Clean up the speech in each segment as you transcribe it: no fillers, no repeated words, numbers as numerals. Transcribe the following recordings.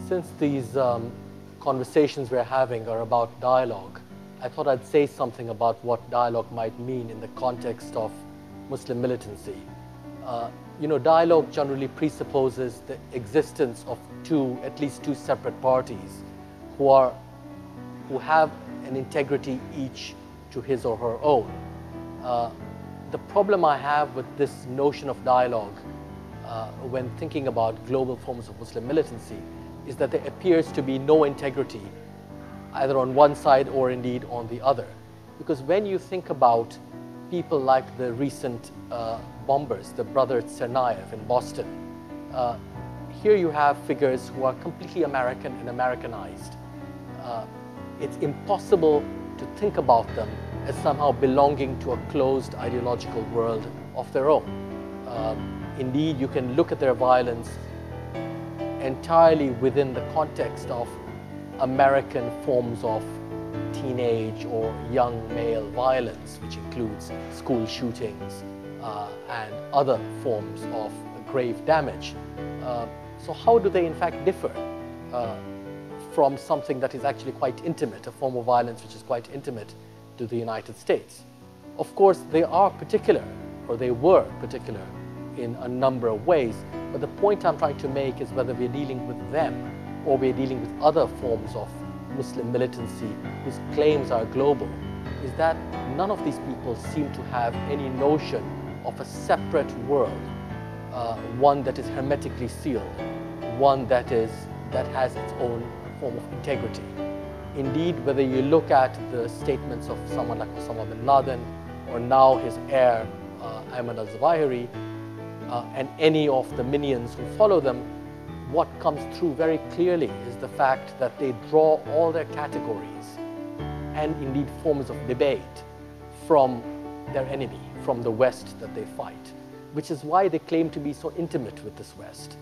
Since these conversations we're having are about dialogue, I thought I'd say something about what dialogue might mean in the context of Muslim militancy. Dialogue generally presupposes the existence of at least two separate parties who have an integrity each to his or her own. The problem I have with this notion of dialogue when thinking about global forms of Muslim militancy is that there appears to be no integrity either on one side or indeed on the other. Because when you think about people like the recent bombers, the brother Tsarnaev in Boston, here you have figures who are completely American and Americanized. It's impossible to think about them as somehow belonging to a closed ideological world of their own. Indeed, you can look at their violence entirely within the context of American forms of teenage or young male violence, which includes school shootings and other forms of grave damage. So how do they in fact differ from something that is actually quite intimate, a form of violence which is quite intimate to the United States? Of course, they are particular, or they were particular in a number of ways, but the point I'm trying to make is whether we're dealing with them or we're dealing with other forms of Muslim militancy whose claims are global, is that none of these people seem to have any notion of a separate world, one that is hermetically sealed, one that has its own form of integrity. Indeed, whether you look at the statements of someone like Osama bin Laden or now his heir, Ayman al-Zawahiri, and any of the minions who follow them, what comes through very clearly is the fact that they draw all their categories and indeed forms of debate from their enemy, from the West that they fight, which is why they claim to be so intimate with this West.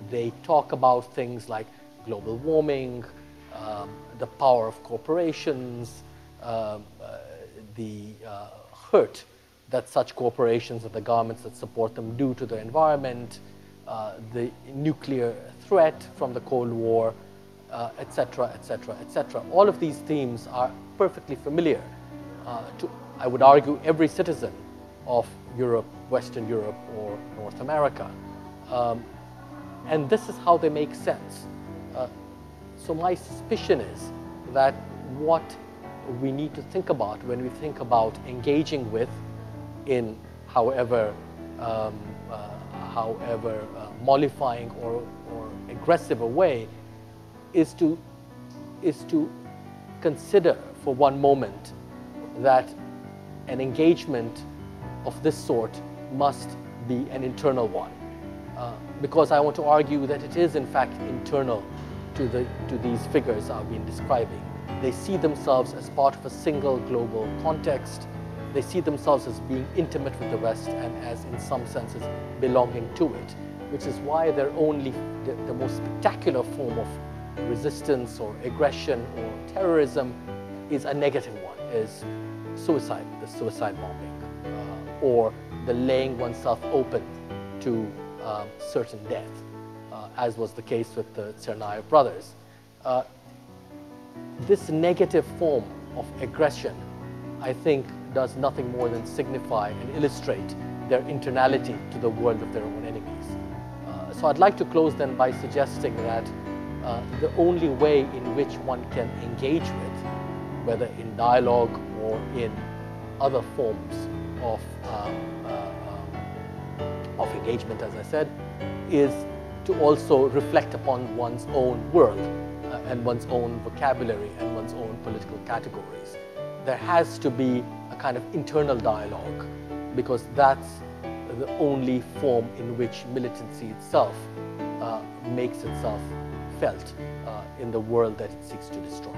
They talk about things like global warming, the power of corporations, the hurt that such corporations and the governments that support them do to the environment, the nuclear threat from the Cold War, etc., etc., etc. All of these themes are perfectly familiar to, I would argue, every citizen of Europe, Western Europe, or North America. And this is how they make sense. So my suspicion is that what we need to think about when we think about engaging with, in however mollifying or aggressive a way, is to consider for one moment that an engagement of this sort must be an internal one, because I want to argue that it is in fact internal to these figures I've been describing. They see themselves as part of a single global context. They see themselves as being intimate with the West and as, in some senses, belonging to it, which is why their only, the most spectacular form of resistance or aggression or terrorism is a negative one, is suicide, the suicide bombing, or the laying oneself open to certain death, as was the case with the Tsarnaev brothers. This negative form of aggression, I think, does nothing more than signify and illustrate their internality to the world of their own enemies. So I'd like to close then by suggesting that the only way in which one can engage with, whether in dialogue or in other forms of engagement, as I said, is to also reflect upon one's own world and one's own vocabulary and one's own political categories. There has to be a kind of internal dialogue, because that's the only form in which militancy itself makes itself felt in the world that it seeks to destroy.